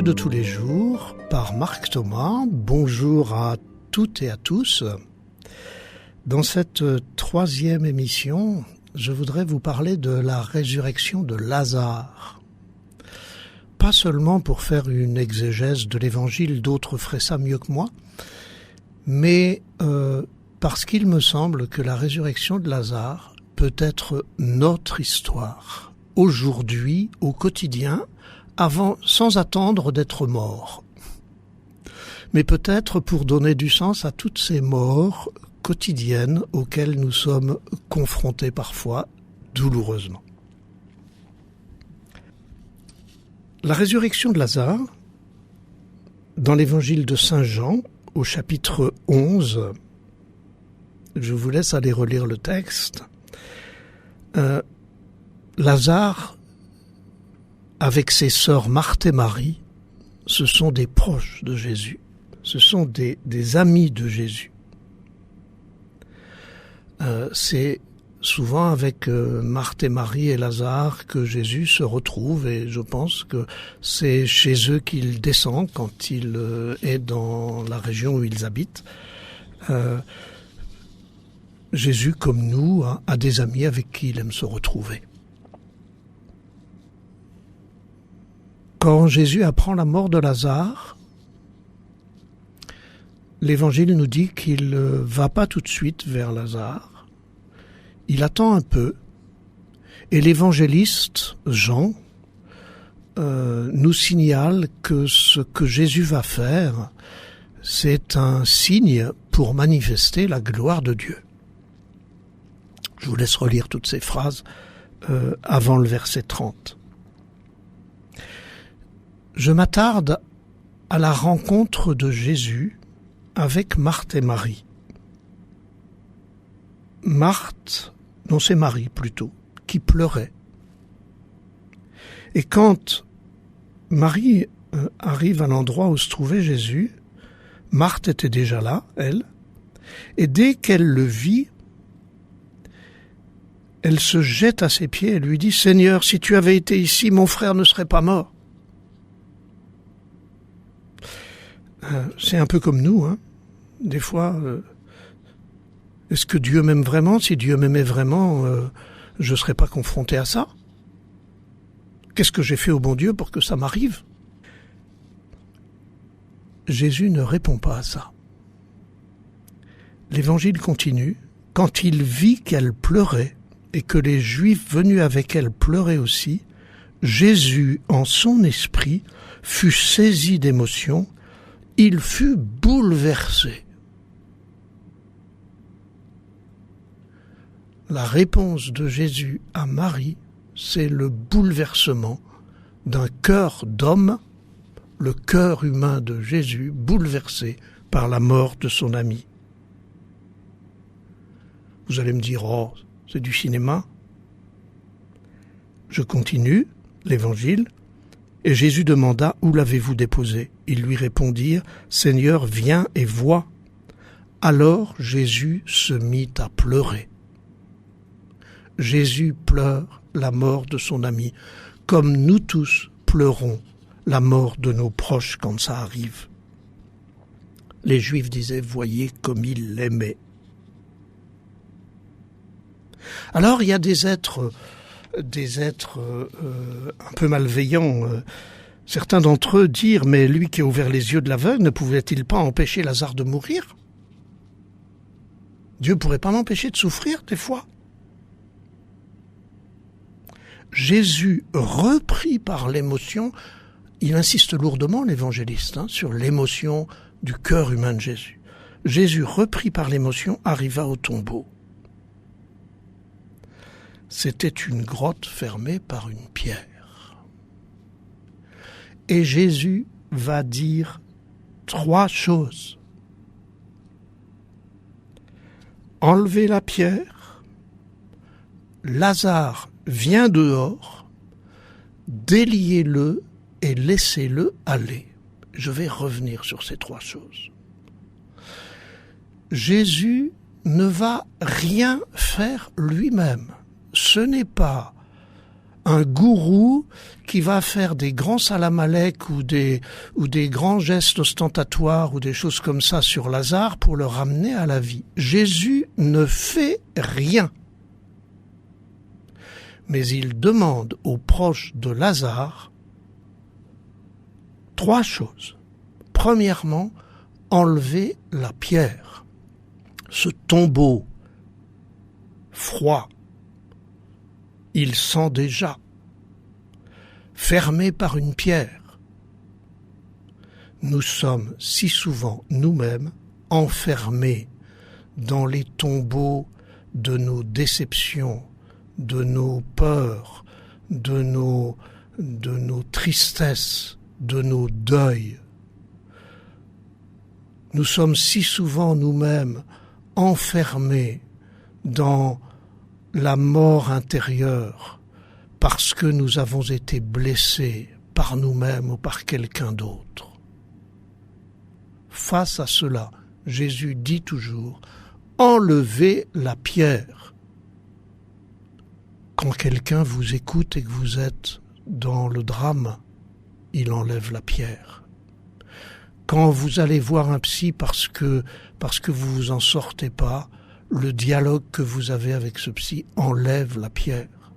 Dieu de tous les jours par Marc Thomas. Bonjour à toutes et à tous. Dans cette troisième émission, je voudrais vous parler de la résurrection de Lazare. Pas seulement pour faire une exégèse de l'évangile, d'autres feraient ça mieux que moi, mais parce qu'il me semble que la résurrection de Lazare peut être notre histoire, aujourd'hui, au quotidien, sans attendre d'être mort. Mais peut-être pour donner du sens à toutes ces morts quotidiennes auxquelles nous sommes confrontés parfois douloureusement. La résurrection de Lazare, dans l'évangile de Saint Jean, au chapitre 11, je vous laisse aller relire le texte. Lazare, avec ses sœurs Marthe et Marie, ce sont des proches de Jésus, ce sont des amis de Jésus. C'est souvent avec Marthe et Marie et Lazare que Jésus se retrouve, et je pense que c'est chez eux qu'il descend quand il est dans la région où ils habitent. Jésus, comme nous, a des amis avec qui il aime se retrouver. Quand Jésus apprend la mort de Lazare, l'Évangile nous dit qu'il ne va pas tout de suite vers Lazare. Il attend un peu, et l'évangéliste Jean nous signale que ce que Jésus va faire, c'est un signe pour manifester la gloire de Dieu. Je vous laisse relire toutes ces phrases avant le verset 30. Je m'attarde à la rencontre de Jésus avec Marthe et Marie. C'est Marie plutôt, qui pleurait. Et quand Marie arrive à l'endroit où se trouvait Jésus, Marthe était déjà là, elle, et dès qu'elle le vit, elle se jette à ses pieds et lui dit « Seigneur, si tu avais été ici, mon frère ne serait pas mort. » C'est un peu comme nous, Des fois, est-ce que Dieu m'aime vraiment? Si Dieu m'aimait vraiment, je ne serais pas confronté à ça. Qu'est-ce que j'ai fait au bon Dieu pour que ça m'arrive? Jésus ne répond pas à ça. L'Évangile continue. Quand il vit qu'elle pleurait et que les Juifs venus avec elle pleuraient aussi, Jésus, en son esprit, fut saisi d'émotion. Il fut bouleversé. La réponse de Jésus à Marie, c'est le bouleversement d'un cœur d'homme, le cœur humain de Jésus, bouleversé par la mort de son ami. Vous allez me dire, oh, c'est du cinéma. Je continue l'évangile. Et Jésus demanda, où l'avez-vous déposé? Ils lui répondirent, Seigneur, viens et vois. Alors Jésus se mit à pleurer. Jésus pleure la mort de son ami, comme nous tous pleurons la mort de nos proches quand ça arrive. Les Juifs disaient, voyez comme il l'aimait. Alors il y a des êtres un peu malveillants. Certains d'entre eux dirent, mais lui qui a ouvert les yeux de l'aveugle, ne pouvait-il pas empêcher Lazare de mourir? Dieu ne pourrait pas m'empêcher de souffrir des fois. Jésus, repris par l'émotion, il insiste lourdement, l'évangéliste, sur l'émotion du cœur humain de Jésus. Jésus, repris par l'émotion, arriva au tombeau. C'était une grotte fermée par une pierre. Et Jésus va dire 3 choses. Enlevez la pierre, Lazare vient dehors, déliez-le et laissez-le aller. Je vais revenir sur ces 3 choses. Jésus ne va rien faire lui-même. Ce n'est pas un gourou qui va faire des grands salam aleik ou des grands gestes ostentatoires ou des choses comme ça sur Lazare pour le ramener à la vie. Jésus ne fait rien. Mais il demande aux proches de Lazare 3 choses. Premièrement, enlever la pierre. Ce tombeau froid, il sent déjà, fermé par une pierre. Nous sommes si souvent nous-mêmes enfermés dans les tombeaux de nos déceptions, de nos peurs, de nos tristesses, de nos deuils. Nous sommes si souvent nous-mêmes enfermés dans la mort intérieure parce que nous avons été blessés par nous-mêmes ou par quelqu'un d'autre. Face à cela, Jésus dit toujours « Enlevez la pierre ». Quand quelqu'un vous écoute et que vous êtes dans le drame, il enlève la pierre. Quand vous allez voir un psy parce que vous vous en sortez pas, le dialogue que vous avez avec ce psy enlève la pierre.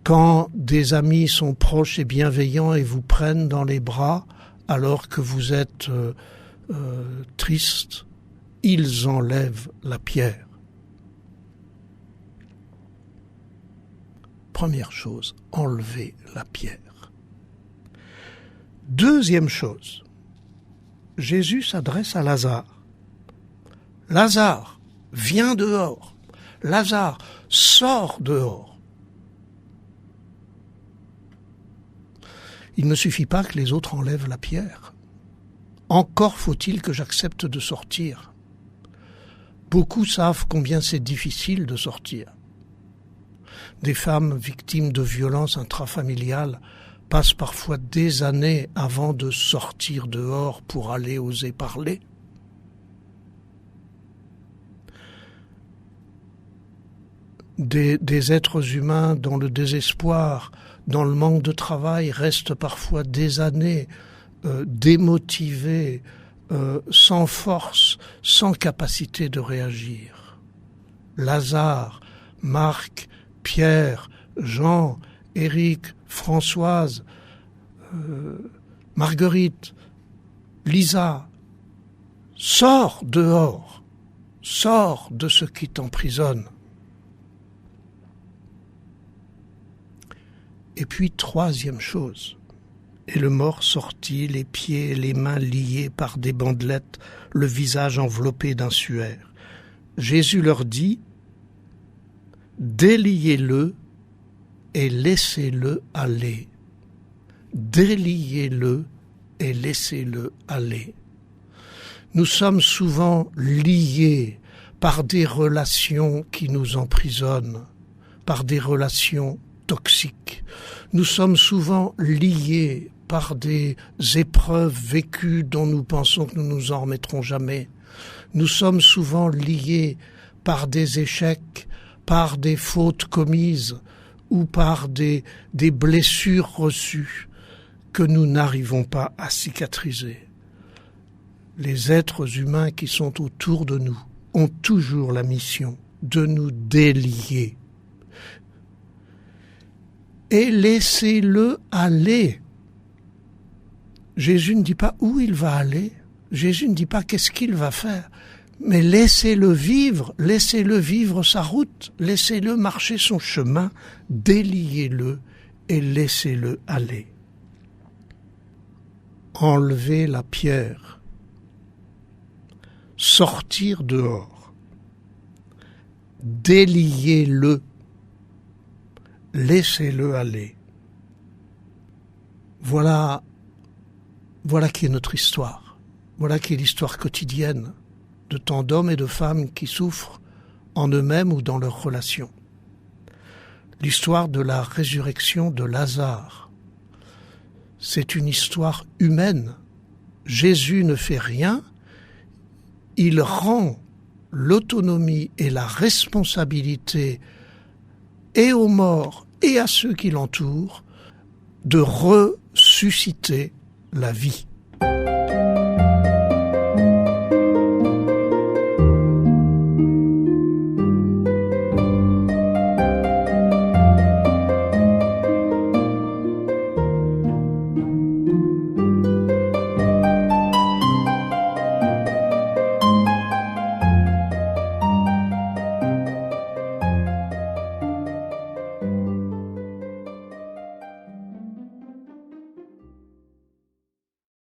Quand des amis sont proches et bienveillants et vous prennent dans les bras alors que vous êtes triste, ils enlèvent la pierre. Première chose, enlever la pierre. Deuxième chose, Jésus s'adresse à Lazare. Lazare, viens dehors. Lazare, sors dehors. Il ne suffit pas que les autres enlèvent la pierre. Encore faut-il que j'accepte de sortir. Beaucoup savent combien c'est difficile de sortir. Des femmes victimes de violences intrafamiliales passent parfois des années avant de sortir dehors pour aller oser parler. Des êtres humains dans le désespoir, dans le manque de travail, restent parfois des années démotivés, sans force, sans capacité de réagir. Lazare, Marc, Pierre, Jean, Éric, Françoise, Marguerite, Lisa, sors dehors, sors de ce qui t'emprisonne. Et puis, troisième chose, et le mort sortit, les pieds et les mains liés par des bandelettes, le visage enveloppé d'un suaire. Jésus leur dit, déliez-le et laissez-le aller. Déliez-le et laissez-le aller. Nous sommes souvent liés par des relations qui nous emprisonnent, par des relations toxiques. Nous sommes souvent liés par des épreuves vécues dont nous pensons que nous nous en remettrons jamais. Nous sommes souvent liés par des échecs, par des fautes commises ou par des blessures reçues que nous n'arrivons pas à cicatriser. Les êtres humains qui sont autour de nous ont toujours la mission de nous délier. Et laissez-le aller. Jésus ne dit pas où il va aller. Jésus ne dit pas qu'est-ce qu'il va faire. Mais laissez-le vivre sa route, laissez-le marcher son chemin, déliez-le et laissez-le aller. Enlevez la pierre, sortir dehors, déliez-le, laissez-le aller. Voilà qui est notre histoire, voilà qui est l'histoire quotidienne de tant d'hommes et de femmes qui souffrent en eux-mêmes ou dans leurs relations. L'histoire de la résurrection de Lazare, c'est une histoire humaine. Jésus ne fait rien, il rend l'autonomie et la responsabilité et aux morts et à ceux qui l'entourent de ressusciter la vie.